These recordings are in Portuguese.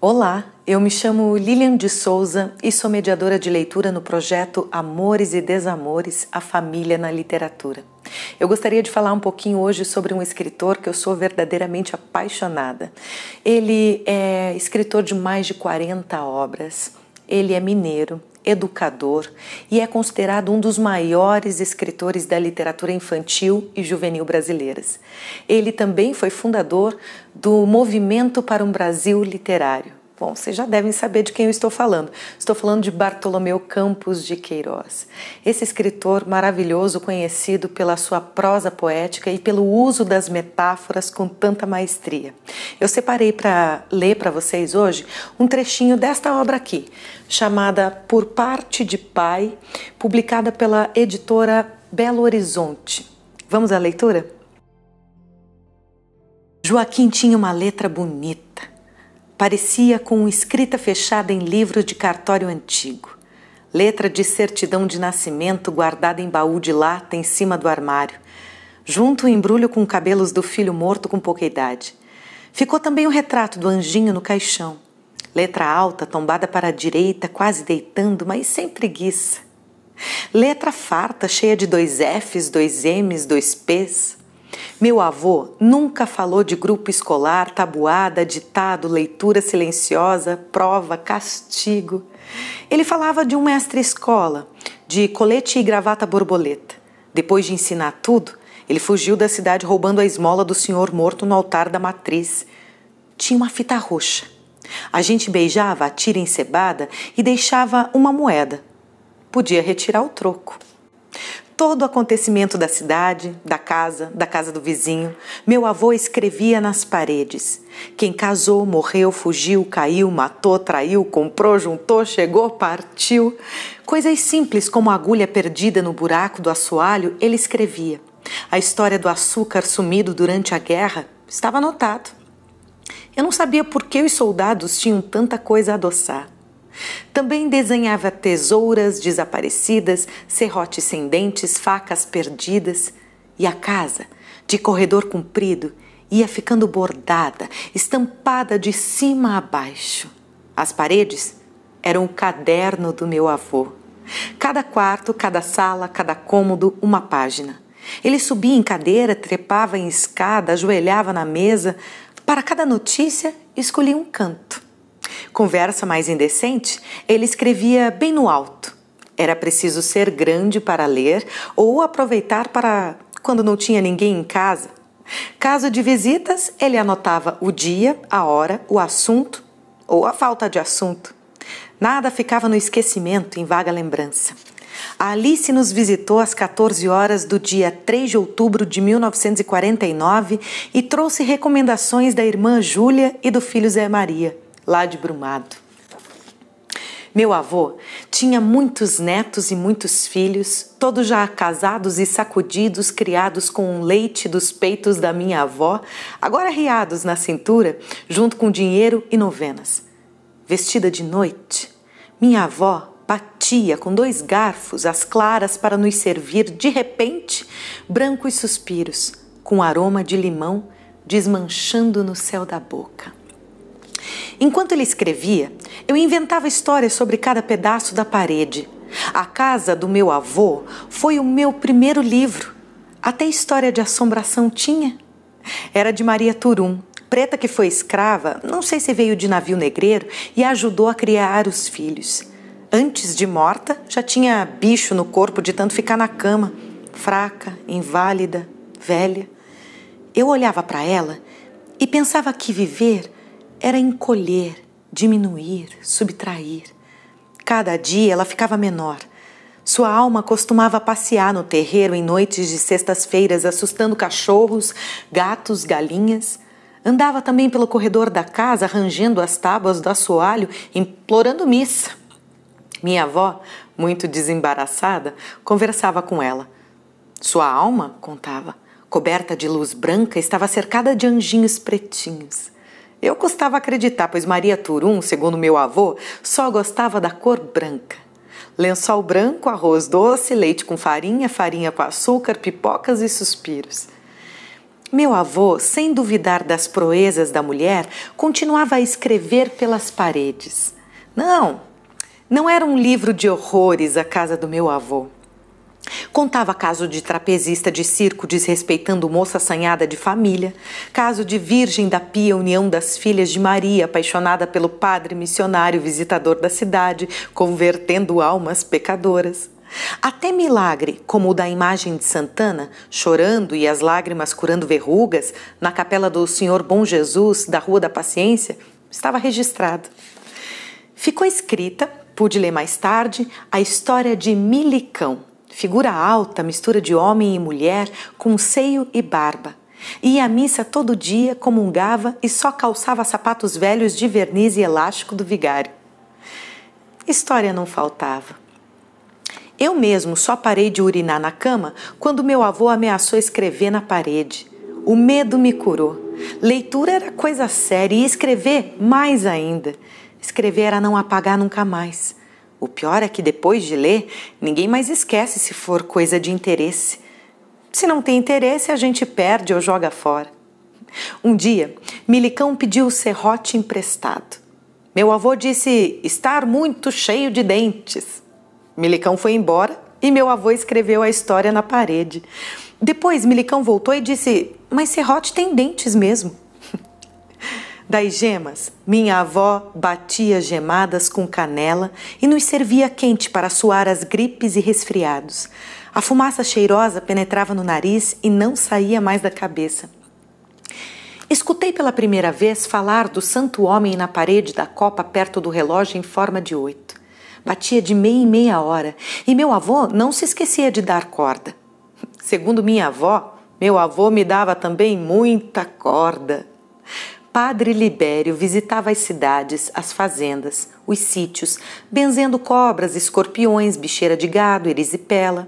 Olá, eu me chamo Lilian de Souza e sou mediadora de leitura no projeto Amores e Desamores, a Família na Literatura. Eu gostaria de falar um pouquinho hoje sobre um escritor que eu sou verdadeiramente apaixonada. Ele é escritor de mais de 40 obras, ele é mineiro, educador e é considerado um dos maiores escritores da literatura infantil e juvenil brasileiras. Ele também foi fundador do Movimento para um Brasil Literário. Bom, vocês já devem saber de quem eu estou falando. Estou falando de Bartolomeu Campos de Queiroz. Esse escritor maravilhoso, conhecido pela sua prosa poética e pelo uso das metáforas com tanta maestria. Eu separei para ler para vocês hoje um trechinho desta obra aqui, chamada Por Parte de Pai, publicada pela editora Belo Horizonte. Vamos à leitura? Joaquim tinha uma letra bonita. Parecia com escrita fechada em livro de cartório antigo. Letra de certidão de nascimento guardada em baú de lata em cima do armário. Junto o embrulho com cabelos do filho morto com pouca idade. Ficou também o retrato do anjinho no caixão. Letra alta, tombada para a direita, quase deitando, mas sem preguiça. Letra farta, cheia de 2 Fs, 2 Ms, 2 Ps. Meu avô nunca falou de grupo escolar, tabuada, ditado, leitura silenciosa, prova, castigo. Ele falava de um mestre-escola, de colete e gravata borboleta. Depois de ensinar tudo, ele fugiu da cidade roubando a esmola do senhor morto no altar da matriz. Tinha uma fita roxa. A gente beijava a tira encebada e deixava uma moeda. Podia retirar o troco. Todo o acontecimento da cidade, da casa do vizinho, meu avô escrevia nas paredes. Quem casou, morreu, fugiu, caiu, matou, traiu, comprou, juntou, chegou, partiu. Coisas simples como a agulha perdida no buraco do assoalho, ele escrevia. A história do açúcar sumido durante a guerra estava anotado. Eu não sabia por que os soldados tinham tanta coisa a adoçar. Também desenhava tesouras desaparecidas, serrotes sem dentes, facas perdidas. E a casa, de corredor comprido, ia ficando bordada, estampada de cima a baixo. As paredes eram o caderno do meu avô. Cada quarto, cada sala, cada cômodo, uma página. Ele subia em cadeira, trepava em escada, ajoelhava na mesa. Para cada notícia, escolhia um canto. Conversa mais indecente, ele escrevia bem no alto. Era preciso ser grande para ler ou aproveitar para quando não tinha ninguém em casa. Caso de visitas, ele anotava o dia, a hora, o assunto ou a falta de assunto. Nada ficava no esquecimento, em vaga lembrança. A Alice nos visitou às 14 horas do dia 3 de outubro de 1949 e trouxe recomendações da irmã Júlia e do filho Zé Maria, lá de Brumado. Meu avô tinha muitos netos e muitos filhos, todos já casados e sacudidos, criados com o leite dos peitos da minha avó, agora riados na cintura, junto com dinheiro e novenas. Vestida de noite, minha avó batia com 2 garfos as claras para nos servir, de repente, brancos suspiros, com aroma de limão desmanchando no céu da boca. Enquanto ele escrevia, eu inventava histórias sobre cada pedaço da parede. A casa do meu avô foi o meu primeiro livro. Até história de assombração tinha. Era de Maria Turum, preta que foi escrava, não sei se veio de navio negreiro, e ajudou a criar os filhos. Antes de morta, já tinha bicho no corpo de tanto ficar na cama, fraca, inválida, velha. Eu olhava para ela e pensava que viver era encolher, diminuir, subtrair. Cada dia ela ficava menor. Sua alma costumava passear no terreiro em noites de sextas-feiras, assustando cachorros, gatos, galinhas. Andava também pelo corredor da casa, rangendo as tábuas do assoalho, implorando missa. Minha avó, muito desembaraçada, conversava com ela. Sua alma, contava, coberta de luz branca, estava cercada de anjinhos pretinhos. Eu custava acreditar, pois Maria Turum, segundo meu avô, só gostava da cor branca. Lençol branco, arroz doce, leite com farinha, farinha com açúcar, pipocas e suspiros. Meu avô, sem duvidar das proezas da mulher, continuava a escrever pelas paredes. Não era um livro de horrores a casa do meu avô. Contava caso de trapezista de circo desrespeitando moça assanhada de família, caso de virgem da pia união das filhas de Maria, apaixonada pelo padre missionário visitador da cidade, convertendo almas pecadoras. Até milagre, como o da imagem de Santana, chorando e as lágrimas curando verrugas, na capela do Senhor Bom Jesus, da Rua da Paciência, estava registrado. Ficou escrita, pude ler mais tarde, a história de Milicão, figura alta, mistura de homem e mulher, com seio e barba. Ia à missa todo dia, comungava e só calçava sapatos velhos de verniz e elástico do vigário. História não faltava. Eu mesmo só parei de urinar na cama quando meu avô ameaçou escrever na parede. O medo me curou. Leitura era coisa séria e escrever mais ainda. Escrever era não apagar nunca mais. O pior é que depois de ler, ninguém mais esquece se for coisa de interesse. Se não tem interesse, a gente perde ou joga fora. Um dia, Milicão pediu o serrote emprestado. Meu avô disse estar muito cheio de dentes. Milicão foi embora e meu avô escreveu a história na parede. Depois, Milicão voltou e disse, mas serrote tem dentes mesmo. Das gemas, minha avó batia gemadas com canela e nos servia quente para suar as gripes e resfriados. A fumaça cheirosa penetrava no nariz e não saía mais da cabeça. Escutei pela primeira vez falar do santo homem na parede da copa perto do relógio em forma de 8. Batia de meia em meia hora e meu avô não se esquecia de dar corda. Segundo minha avó, meu avô me dava também muita corda. Padre Libério visitava as cidades, as fazendas, os sítios, benzendo cobras, escorpiões, bicheira de gado, erisipela.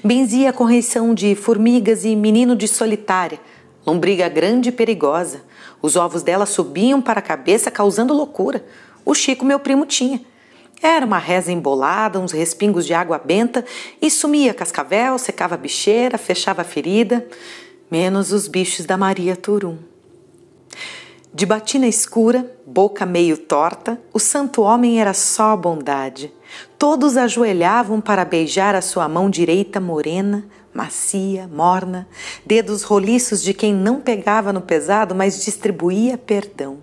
Benzia a correição de formigas e menino de solitária, lombriga grande e perigosa. Os ovos dela subiam para a cabeça causando loucura. O Chico, meu primo, tinha. Era uma reza embolada, uns respingos de água benta e sumia cascavel, secava a bicheira, fechava a ferida, menos os bichos da Maria Turum. De batina escura, boca meio torta, o santo homem era só bondade. Todos ajoelhavam para beijar a sua mão direita morena, macia, morna, dedos roliços de quem não pegava no pesado, mas distribuía perdão.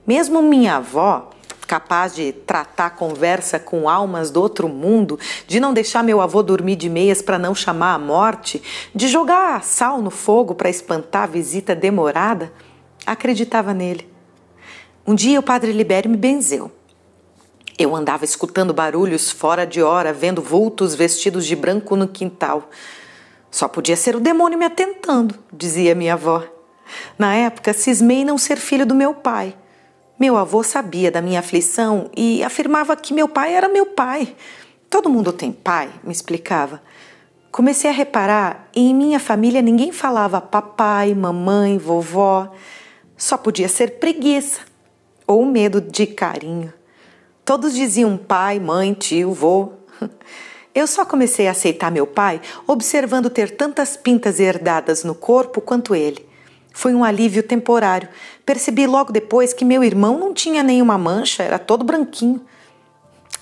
Mesmo minha avó, capaz de tratar a conversa com almas do outro mundo, de não deixar meu avô dormir de meias para não chamar a morte, de jogar sal no fogo para espantar a visita demorada, acreditava nele. Um dia o padre Libério me benzeu. Eu andava escutando barulhos fora de hora, vendo vultos vestidos de branco no quintal. Só podia ser o demônio me atentando, dizia minha avó. Na época, cismei não ser filho do meu pai. Meu avô sabia da minha aflição e afirmava que meu pai era meu pai. Todo mundo tem pai, me explicava. Comecei a reparar e em minha família ninguém falava papai, mamãe, vovó. Só podia ser preguiça ou medo de carinho. Todos diziam pai, mãe, tio, vô. Eu só comecei a aceitar meu pai observando ter tantas pintas herdadas no corpo quanto ele. Foi um alívio temporário. Percebi logo depois que meu irmão não tinha nenhuma mancha, era todo branquinho.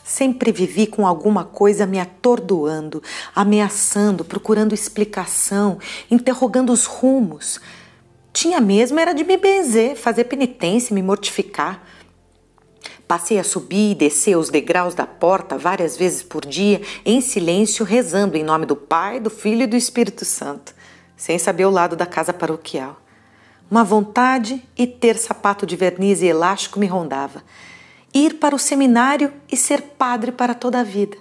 Sempre vivi com alguma coisa me atordoando, ameaçando, procurando explicação, interrogando os rumos. Tinha mesmo era de me benzer, fazer penitência, me mortificar. Passei a subir e descer os degraus da porta várias vezes por dia, em silêncio, rezando em nome do Pai, do Filho e do Espírito Santo, sem saber o lado da casa paroquial. Uma vontade e ter sapato de verniz e elástico me rondava. Ir para o seminário e ser padre para toda a vida.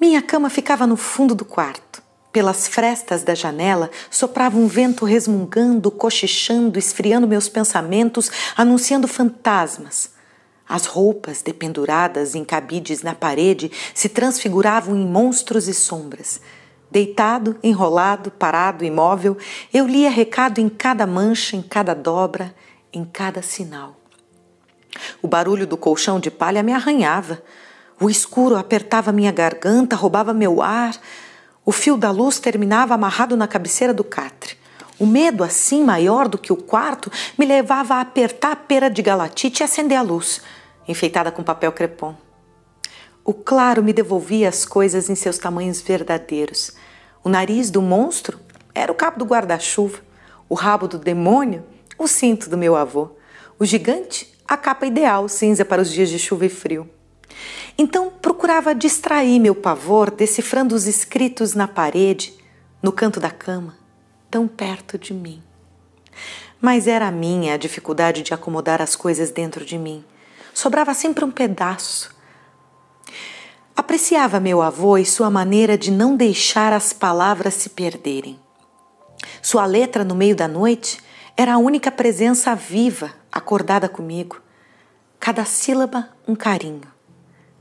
Minha cama ficava no fundo do quarto. Pelas frestas da janela soprava um vento resmungando, cochichando, esfriando meus pensamentos, anunciando fantasmas. As roupas dependuradas em cabides na parede se transfiguravam em monstros e sombras. Deitado, enrolado, parado, imóvel, eu lia recado em cada mancha, em cada dobra, em cada sinal. O barulho do colchão de palha me arranhava. O escuro apertava minha garganta, roubava meu ar. O fio da luz terminava amarrado na cabeceira do catre. O medo, assim, maior do que o quarto, me levava a apertar a pera de galatite e acender a luz, enfeitada com papel crepom. O claro me devolvia as coisas em seus tamanhos verdadeiros. O nariz do monstro era o cabo do guarda-chuva, o rabo do demônio, o cinto do meu avô, o gigante, a capa ideal, cinza para os dias de chuva e frio. Então procurava distrair meu pavor decifrando os escritos na parede, no canto da cama, tão perto de mim. Mas era minha a dificuldade de acomodar as coisas dentro de mim. Sobrava sempre um pedaço. Apreciava meu avô e sua maneira de não deixar as palavras se perderem. Sua letra no meio da noite era a única presença viva, acordada comigo. Cada sílaba um carinho,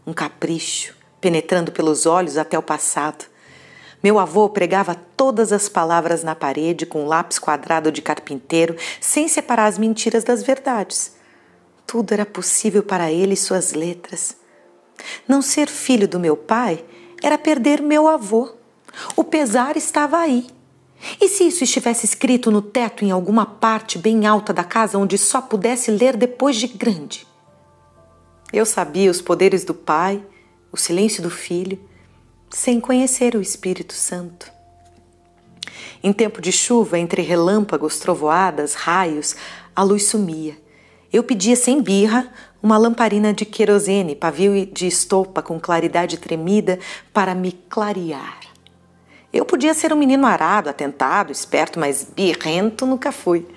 um capricho, penetrando pelos olhos até o passado. Meu avô pregava todas as palavras na parede com um lápis quadrado de carpinteiro, sem separar as mentiras das verdades. Tudo era possível para ele e suas letras. Não ser filho do meu pai era perder meu avô. O pesar estava aí. E se isso estivesse escrito no teto em alguma parte bem alta da casa onde só pudesse ler depois de grande? Eu sabia os poderes do pai, o silêncio do filho, sem conhecer o Espírito Santo. Em tempo de chuva, entre relâmpagos, trovoadas, raios, a luz sumia. Eu pedia sem birra uma lamparina de querosene, pavio de estopa com claridade tremida para me clarear. Eu podia ser um menino arado, atentado, esperto, mas birrento nunca fui.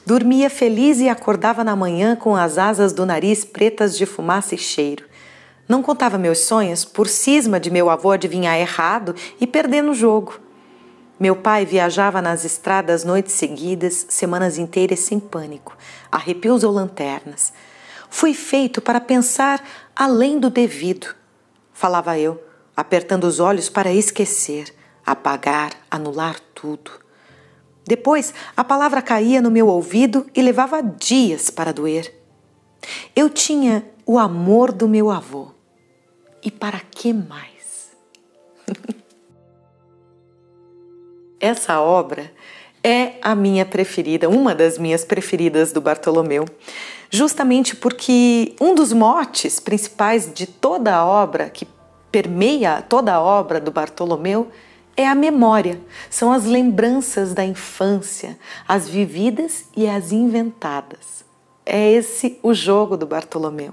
Dormia feliz e acordava na manhã com as asas do nariz pretas de fumaça e cheiro. Não contava meus sonhos por cisma de meu avô adivinhar errado e perder no jogo. Meu pai viajava nas estradas noites seguidas, semanas inteiras sem pânico, arrepios ou lanternas. Fui feito para pensar além do devido, falava eu, apertando os olhos para esquecer, apagar, anular tudo. Depois, a palavra caía no meu ouvido e levava dias para doer. Eu tinha o amor do meu avô. E para que mais? Essa obra é a minha preferida, uma das minhas preferidas do Bartolomeu, justamente porque um dos motes principais de toda a obra, que permeia toda a obra do Bartolomeu, é a memória, são as lembranças da infância, as vividas e as inventadas. É esse o jogo do Bartolomeu.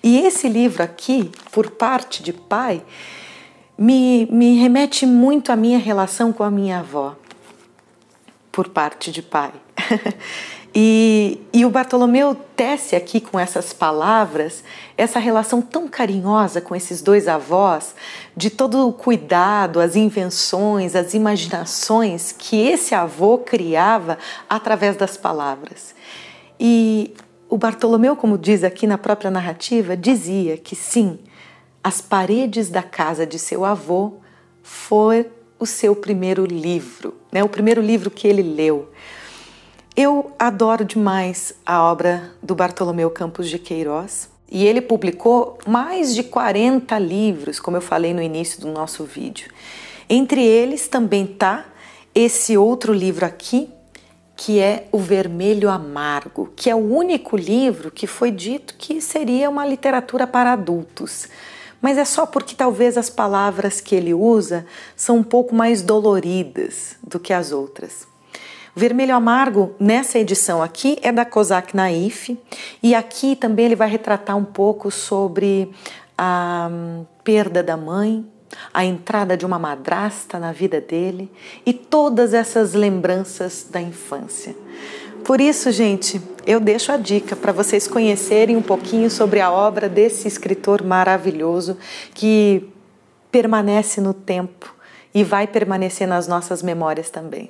E esse livro aqui, por parte de pai, me remete muito à minha relação com a minha avó, por parte de pai. E o Bartolomeu tece aqui com essas palavras essa relação tão carinhosa com esses dois avós, de todo o cuidado, as invenções, as imaginações que esse avô criava através das palavras. E o Bartolomeu, como diz aqui na própria narrativa, dizia que sim, as paredes da casa de seu avô foi o seu primeiro livro, né? O primeiro livro que ele leu. Eu adoro demais a obra do Bartolomeu Campos de Queiroz e ele publicou mais de 40 livros, como eu falei no início do nosso vídeo. Entre eles também está esse outro livro aqui, que é O Vermelho Amargo, que é o único livro que foi dito que seria uma literatura para adultos. Mas é só porque talvez as palavras que ele usa são um pouco mais doloridas do que as outras. O Vermelho Amargo, nessa edição aqui, é da Cosac Naif, e aqui também ele vai retratar um pouco sobre a perda da mãe, a entrada de uma madrasta na vida dele e todas essas lembranças da infância. Por isso, gente, eu deixo a dica para vocês conhecerem um pouquinho sobre a obra desse escritor maravilhoso que permanece no tempo e vai permanecer nas nossas memórias também.